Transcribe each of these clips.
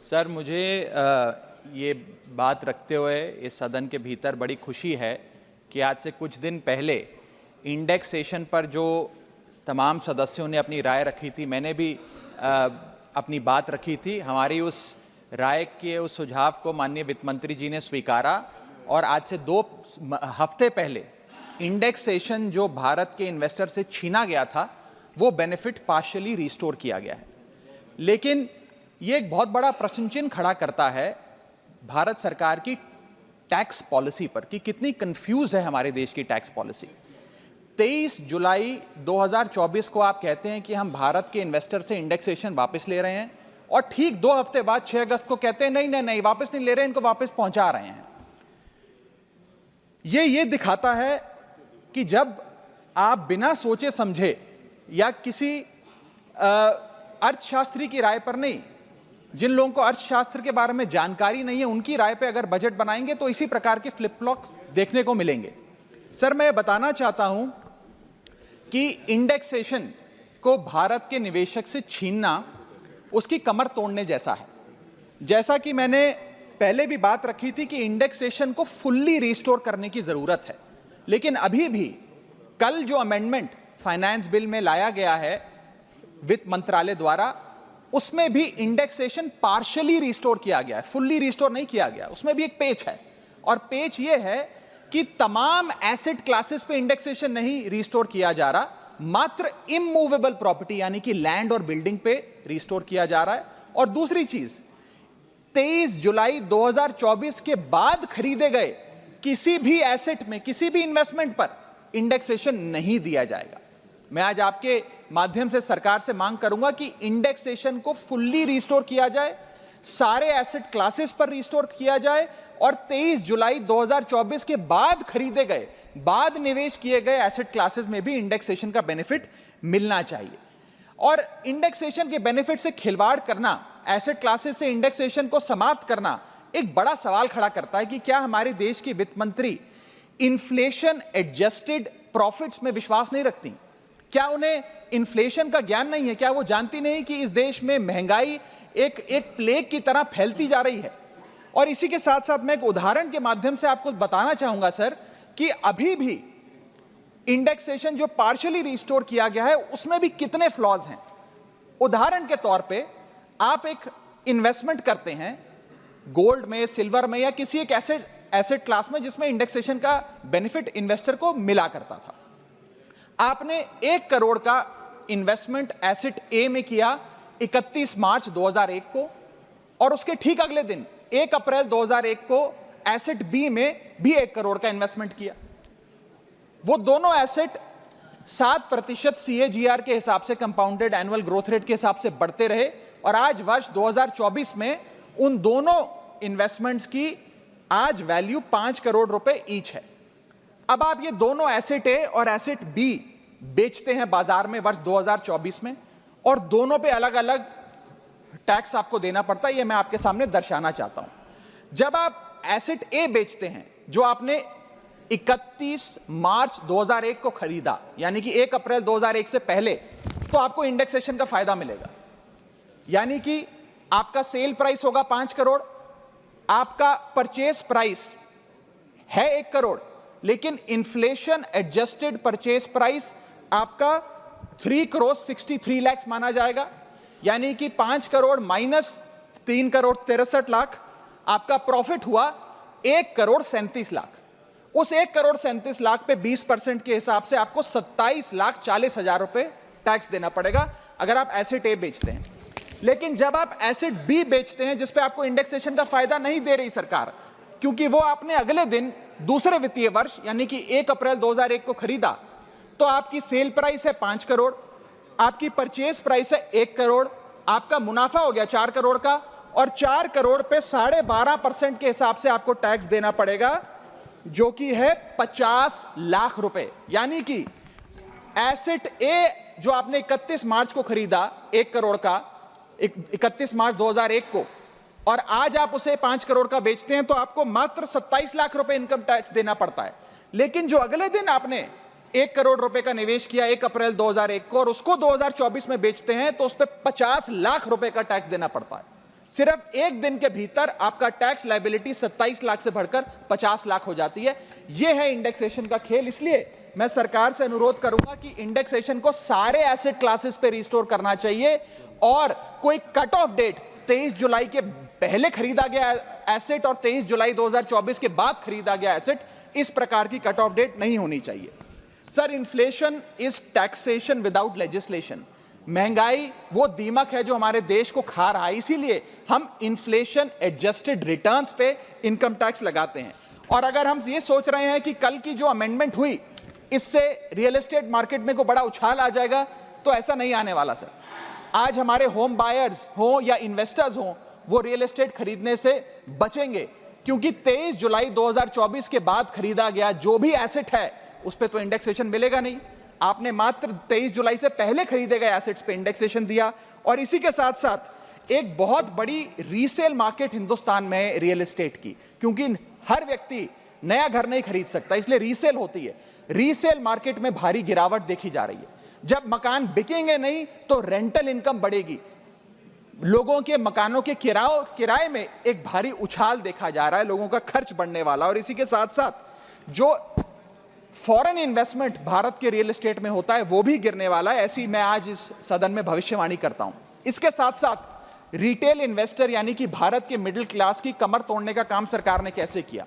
Sir, मुझे ये बात रखते हुए इस सदन के भीतर बड़ी खुशी है कि आज से कुछ दिन पहले इंडेक्सेशन पर जो तमाम सदस्यों ने अपनी राय रखी थी, मैंने भी अपनी बात रखी थी। हमारी उस राय के उस सुझाव को माननीय वित्त मंत्री जी ने स्वीकारा और आज से 2 हफ्ते पहले इंडेक्सेशन जो भारत के इन्वेस्टर से छीना गया था, वो बेनिफिट पार्शियली रिस्टोर किया गया है। लेकिन ये एक बहुत बड़ा प्रश्न चिन्ह खड़ा करता है भारत सरकार की टैक्स पॉलिसी पर कि कितनी कंफ्यूज है हमारे देश की टैक्स पॉलिसी। 23 जुलाई 2024 को आप कहते हैं कि हम भारत के इन्वेस्टर से इंडेक्सेशन वापस ले रहे हैं और ठीक 2 हफ्ते बाद 6 अगस्त को कहते हैं नहीं वापस नहीं ले रहे, इनको वापस पहुंचा रहे हैं। ये दिखाता है कि जब आप बिना सोचे समझे या किसी अर्थशास्त्री की राय पर नहीं, जिन लोगों को अर्थशास्त्र के बारे में जानकारी नहीं है, उनकी राय पे अगर बजट बनाएंगे तो इसी प्रकार के फ्लिप फ्लॉप्स देखने को मिलेंगे। सर, मैं बताना चाहता हूं कि इंडेक्सेशन को भारत के निवेशक से छीनना उसकी कमर तोड़ने जैसा है। जैसा कि मैंने पहले भी बात रखी थी कि इंडेक्सेशन को फुल्ली रिस्टोर करने की जरूरत है, लेकिन अभी भी कल जो अमेंडमेंट फाइनेंस बिल में लाया गया है वित्त मंत्रालय द्वारा, उसमें भी इंडेक्सेशन पार्शियली रिस्टोर किया गया है, फुल्ली रिस्टोर नहीं किया गया। उसमें भी एक पेच है और पेच ये है कि तमाम एसेट क्लासेस पे इंडेक्सेशन नहीं रिस्टोर किया जा रहा, मात्र इमूवेबल प्रॉपर्टी यानी कि लैंड और बिल्डिंग पे रिस्टोर किया जा रहा है। और दूसरी चीज, 23 जुलाई 2024 के बाद खरीदे गए किसी भी एसेट में, किसी भी इन्वेस्टमेंट पर इंडेक्सेशन नहीं दिया जाएगा। मैं आज आपके माध्यम से सरकार से मांग करूंगा कि इंडेक्सेशन को फुल्ली रिस्टोर किया जाए, सारे एसेट क्लासेस पर रिस्टोर किया जाए और 23 जुलाई 2024 के बाद खरीदे गए, बाद निवेश किए गए एसेट क्लासेस में भी इंडेक्सेशन का बेनिफिट मिलना चाहिए। और इंडेक्सेशन के बेनिफिट से खिलवाड़ करना, एसेट क्लासेस से इंडेक्सेशन को समाप्त करना एक बड़ा सवाल खड़ा करता है कि क्या हमारे देश की वित्त मंत्री इन्फ्लेशन एडजस्टेड प्रॉफिट्स में विश्वास नहीं रखती? क्या उन्हें इन्फ्लेशन का ज्ञान नहीं है? क्या वो जानती नहीं कि इस देश में महंगाई एक प्लेग की तरह फैलती जा रही है? और इसी के साथ साथ मैं एक उदाहरण के माध्यम से आपको बताना चाहूंगा सर कि अभी भी इंडेक्सेशन जो पार्शियली रिस्टोर किया गया है उसमें भी कितने फ्लॉज हैं। उदाहरण के तौर पे आप एक इन्वेस्टमेंट करते हैं गोल्ड में, सिल्वर में या किसी एक एसेट क्लास में जिसमें इंडेक्सेशन का बेनिफिट इन्वेस्टर को मिला करता था। आपने 1 करोड़ का इन्वेस्टमेंट एसेट ए में किया 31 मार्च 2001 को और उसके ठीक अगले दिन 1 अप्रैल 2001 को एसेट बी में भी 1 करोड़ का इन्वेस्टमेंट किया। वो दोनों एसेट 7% CAGR के हिसाब से, कंपाउंडेड एनुअल ग्रोथ रेट के हिसाब से बढ़ते रहे और आज वर्ष 2024 में उन दोनों इन्वेस्टमेंट्स की आज वैल्यू 5 करोड़ रुपए ईच है। अब आप ये दोनों एसेट ए और एसेट बी बेचते हैं बाजार में वर्ष 2024 में और दोनों पे अलग अलग टैक्स आपको देना पड़ता है। ये मैं आपके सामने दर्शाना चाहता हूं। जब आप एसेट ए बेचते हैं जो आपने 31 मार्च 2001 को खरीदा, यानी कि 1 अप्रैल 2001 से पहले, तो आपको इंडेक्सेशन का फायदा मिलेगा। यानी कि आपका सेल प्राइस होगा 5 करोड़, आपका परचेस प्राइस है 1 करोड़, लेकिन इन्फ्लेशन एडजस्टेड परचेस प्राइस आपका 3 करोड़ 63 लाख माना जाएगा। यानी कि 5 करोड़ माइनस 3 करोड़ 63 लाख, आपका प्रॉफिट हुआ 1 करोड़ 37 लाख। उस 1 करोड़ 37 लाख पे 20% के हिसाब से आपको 27 लाख 40 हजार रुपए टैक्स देना पड़ेगा अगर आप एसेट ए बेचते हैं। लेकिन जब आप एसेट बी बेचते हैं, जिसपे आपको इंडेक्सेशन का फायदा नहीं दे रही सरकार, क्योंकि वो आपने अगले दिन दूसरे वित्तीय वर्ष यानी कि 1 अप्रैल 2001 को खरीदा, तो आपकी सेल प्राइस है 5 करोड़, आपकी परचेस प्राइस है 1 करोड़, आपका मुनाफा हो गया 4 करोड़ का और 4 करोड़ पे 12.5% के हिसाब से आपको टैक्स देना पड़ेगा, जो कि है 50 लाख रुपए। यानी कि एसेट ए जो आपने 31 मार्च को खरीदा 1 करोड़ का, 31 मार्च 2001 को, और आज आप उसे 5 करोड़ का बेचते हैं तो आपको मात्र 27 लाख रुपए इनकम टैक्स देना पड़ता है। लेकिन जो अगले दिन आपने 1 करोड़ रुपए का निवेश किया 1 अप्रैल 2001 को और उसको 2024 में बेचते हैं तो उस पर 50 लाख रुपए का टैक्स देना पड़ता है। सिर्फ एक दिन के भीतर आपका टैक्स लायबिलिटी 27 लाख से बढ़कर 50 लाख हो जाती है। यह है इंडेक्सेशन का खेल। इसलिए मैं सरकार से अनुरोध करूंगा कि इंडेक्सेशन को सारे एसेट क्लासेस पे रिस्टोर करना चाहिए और कोई कट ऑफ डेट 23 जुलाई के पहले खरीदा गया एसेट और 23 जुलाई 2024 के बाद खरीदा गया एसेट, इस प्रकार की कट ऑफ डेट नहीं होनी चाहिए। Sir, inflation is taxation without legislation. महंगाई वो दीमक है जो हमारे देश को खा रहा है, इसीलिए हम इन्फ्लेशन एडजस्टेड रिटर्न्स पे इनकम टैक्स लगाते हैं। और अगर हम ये सोच रहे हैं कि कल की जो अमेंडमेंट हुई इससे रियल एस्टेट मार्केट में को बड़ा उछाल आ जाएगा, तो ऐसा नहीं आने वाला सर। आज हमारे होम बायर्स हो या इन्वेस्टर्स हो, वो रियल एस्टेट खरीदने से बचेंगे, क्योंकि 23 जुलाई 2024 के बाद खरीदा गया जो भी एसेट है उस पर तो इंडेक्सेशन मिलेगा नहीं। आपने मात्र 23 जुलाई से पहले खरीदे गए एसेट्स पे इंडेक्सेशन दिया। और इसी के साथ साथ एक बहुत बड़ी रीसेल मार्केट हिंदुस्तान में रियल एस्टेट की, क्योंकि हर व्यक्ति नया घर नहीं खरीद सकता, इसलिए रीसेल होती है। रीसेल मार्केट में भारी गिरावट देखी जा रही है। जब मकान बिकेंगे नहीं तो रेंटल इनकम बढ़ेगी। लोगों के मकानों के किराए में एक भारी उछाल देखा जा रहा है, लोगों का खर्च बढ़ने वाला। और इसी के साथ साथ जो फॉरेन इन्वेस्टमेंट भारत के रियल एस्टेट में होता है वो भी गिरने वाला है, ऐसी मैं आज इस सदन में भविष्यवाणी करता हूं। इसके साथ साथ रिटेल इन्वेस्टर यानी कि भारत के मिडिल क्लास की कमर तोड़ने का काम सरकार ने कैसे किया।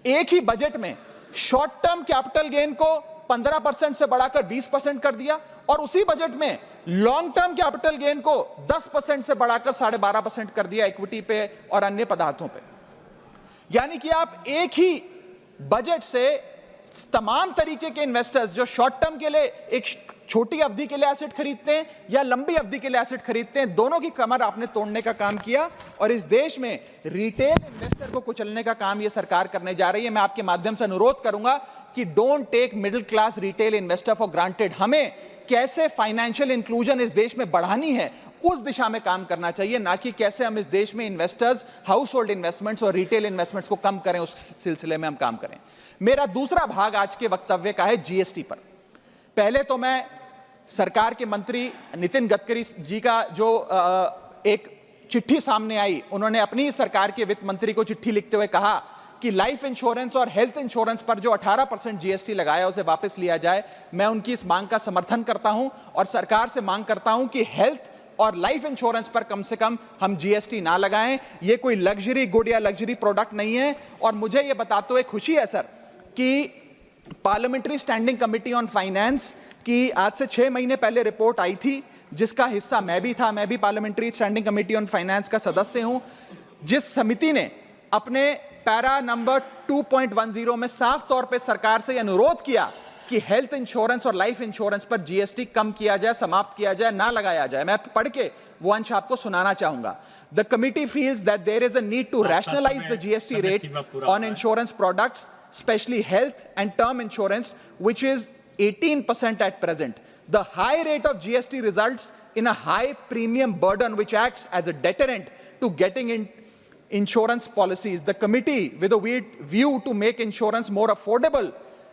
एक ही बजट में शॉर्ट टर्म कैपिटल गेन को 15% से बढ़ाकर 20% कर दिया और उसी बजट में लॉन्ग टर्म कैपिटल गेन को 10% से बढ़ाकर 12.5% कर दिया इक्विटी पे और अन्य पदार्थों पे। यानी कि आप एक ही बजट से तमाम तरीके के इन्वेस्टर्स जो शॉर्ट टर्म के लिए एक छोटी अवधि के लिए एसेट खरीदते हैं या लंबी अवधि के लिए एसेट खरीदते हैं, दोनों की कमर आपने तोड़ने का काम किया और इस देश में रिटेल इन्वेस्टर को कुचलने का काम यह सरकार करने जा रही है। मैं आपके माध्यम से अनुरोध करूंगा कि don't take middle class retail investor for granted. हमें कैसे फाइनेंशियल इंक्लूजन इस देश में बढ़ानी है उस दिशा में काम करना चाहिए, ना कि कैसे हम इस देश में इन्वेस्टर्स, हाउस होल्ड इन्वेस्टमेंट्स और रिटेल इन्वेस्टमेंट्स को कम करें, उस सिलसिले में हम काम करें। मेरा दूसरा भाग आज के वक्तव्य का है जीएसटी पर। पहले तो मैं सरकार के मंत्री नितिन गडकरी जी का जो एक चिट्ठी सामने आई, उन्होंने अपनी सरकार के वित्त मंत्री को चिट्ठी लिखते हुए कहा कि लाइफ इंश्योरेंस और हेल्थ इंश्योरेंस पर जो 18% जीएसटी लगाया उसे वापस लिया जाए। मैं उनकी इस मांग का समर्थन करता हूं और सरकार से मांग करता हूं कि हेल्थ और लाइफ इंश्योरेंस पर कम से कम हम जीएसटी ना लगाएं। ये कोई लग्जरी गुड या लग्जरी प्रोडक्ट नहीं है। और मुझे ये बताते हुए खुशी है सर कि parliamentary standing committee on finance की आज से 6 महीने पहले रिपोर्ट आई थी, जिसका हिस्सा मैं भी था। मैं भी parliamentary standing committee on finance का सदस्य हूं, जिस समिति ने अपने पैरा नंबर 2.10 में साफ तौर पे सरकार से अनुरोध किया कि हेल्थ इंश्योरेंस और लाइफ इंश्योरेंस पर जीएसटी कम किया जाए, समाप्त किया जाए, ना लगाया जाए। मैं पढ़ के वो अंश आपको सुनाना चाहूंगा। The committee feels that there is a need to rationalise the GST rate on insurance products, especially health and term insurance, which is 18% at present. The high rate of GST results in a high premium burden which acts as a deterrent to getting in insurance policies. The committee, with a view to make insurance more affordable,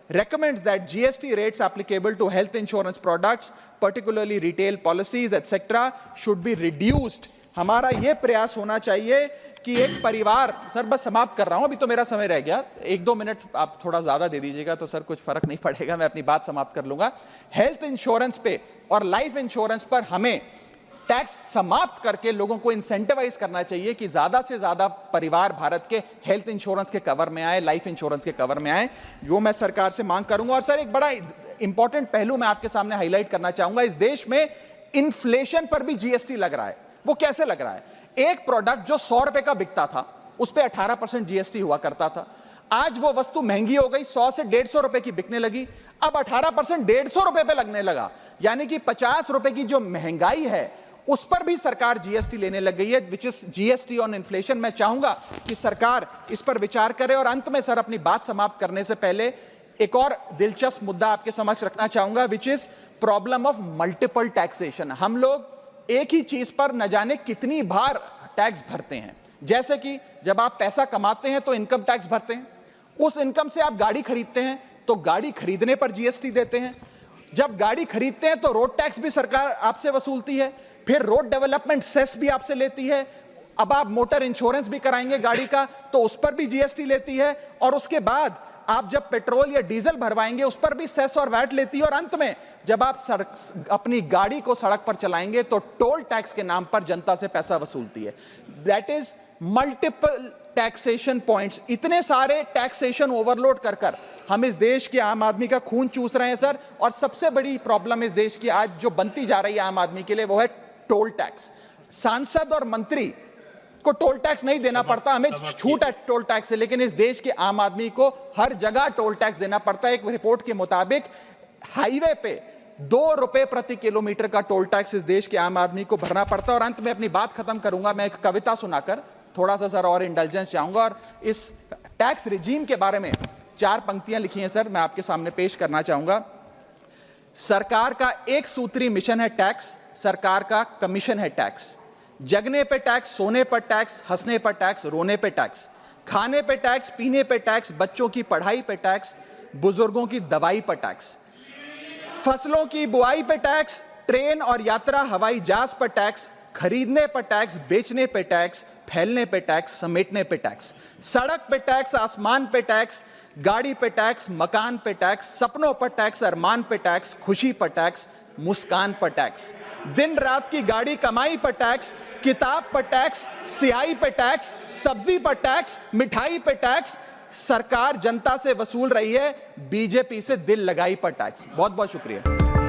recommends that GST rates applicable to health insurance products, particularly retail policies, etc., should be reduced. हमारा ये प्रयास होना चाहिए कि एक परिवार, sir बस समाप्त कर रहा हूं, अभी तो मेरा समय रह गया, 1-2 मिनट आप थोड़ा ज्यादा दे दीजिएगा तो सर कुछ फर्क नहीं पड़ेगा, मैं अपनी बात समाप्त कर लूंगा। हेल्थ इंश्योरेंस पे और लाइफ इंश्योरेंस पर हमें टैक्स समाप्त करके लोगों को इंसेंटिवाइज करना चाहिए कि ज्यादा से ज्यादा परिवार भारत के हेल्थ इंश्योरेंस के कवर में आए, लाइफ इंश्योरेंस के कवर में आए। जो मैं सरकार से मांग करूंगा। और सर एक बड़ा इंपॉर्टेंट पहलू मैं आपके सामने हाईलाइट करना चाहूंगा। इस देश में इन्फ्लेशन पर भी जीएसटी लग रहा है। वो कैसे लग रहा है? एक प्रोडक्ट जो 100 रुपए का बिकता था उस पे 18% जीएसटी हुआ करता था। आज वो वस्तु महंगी हो गई, 100 से 150 रुपए की बिकने लगी, अब 18% 150 रुपए पे लगने लगा। यानी कि 50 रुपए की जो महंगाई है उस पर भी सरकार जीएसटी लेने लग गई है, which is GST on inflation. मैं चाहूंगा कि सरकार इस पर विचार करे। और अंत में सर अपनी बात समाप्त करने से पहले एक और दिलचस्प मुद्दा आपके समक्ष रखना चाहूंगा, which is problem of multiple taxation. हम लोग एक ही चीज पर न जाने कितनी बार टैक्स भरते हैं। जैसे कि जब आप पैसा कमाते हैं तो इनकम टैक्स भरते हैं, उस इनकम से आप गाड़ी खरीदते हैं तो गाड़ी खरीदने पर जीएसटी देते हैं, जब गाड़ी खरीदते हैं तो रोड टैक्स भी सरकार आपसे वसूलती है, फिर रोड डेवलपमेंट सेस भी आपसे लेती है, अब आप मोटर इंश्योरेंस भी कराएंगे गाड़ी का तो उस पर भी जीएसटी लेती है, और उसके बाद आप जब पेट्रोल या डीजल भरवाएंगे उस पर भी सेस और वैट लेती है, और अंत में जब आप अपनी गाड़ी को सड़क पर चलाएंगे तो टोल टैक्स के नाम पर जनता से पैसा वसूलती है। That is multiple taxation points. इतने सारे टैक्सेशन ओवरलोड कर कर हम इस देश के आम आदमी का खून चूस रहे हैं सर। और सबसे बड़ी प्रॉब्लम इस देश की आज जो बनती जा रही है आम आदमी के लिए वो है टोल टैक्स। सांसद और मंत्री को टोल टैक्स नहीं देना पड़ता, हमें छूट है टोल टैक्स से, लेकिन इस देश के आम आदमी को हर जगह टोल टैक्स देना पड़ता है। एक रिपोर्ट के मुताबिक हाईवे पे 2 रुपए प्रति किलोमीटर का टोल टैक्स इस देश के आम आदमी को भरना पड़ता है। और अंत में अपनी बात खत्म करूंगा मैं एक कविता सुनाकर, थोड़ा सा सर और इंटेलिजेंस चाहूंगा। और इस टैक्स रिजीम के बारे में 4 पंक्तियां लिखी हैं सर, मैं आपके सामने पेश करना चाहूंगा। सरकार का एक सूत्री मिशन है टैक्स, सरकार का कमीशन है टैक्स। जगने पे टैक्स, सोने पर टैक्स, हंसने पर टैक्स, रोने पे टैक्स, खाने पे टैक्स, पीने पे टैक्स, बच्चों की पढ़ाई पे टैक्स, बुजुर्गों की दवाई पर टैक्स, फसलों की बुआई पे टैक्स, ट्रेन और यात्रा हवाई जहाज पर टैक्स, खरीदने पर टैक्स, बेचने पे टैक्स, फैलने पे टैक्स, समेटने पे टैक्स, सड़क पे टैक्स, आसमान पे टैक्स, गाड़ी पे टैक्स, मकान पे टैक्स, सपनों पर टैक्स, अरमान पे टैक्स, खुशी पर टैक्स, मुस्कान पर टैक्स, दिन रात की गाड़ी कमाई पर टैक्स, किताब पर टैक्स, सियाही पे टैक्स, सब्जी पर टैक्स, मिठाई पे टैक्स। सरकार जनता से वसूल रही है बीजेपी से दिल लगाई पर टैक्स। बहुत बहुत शुक्रिया।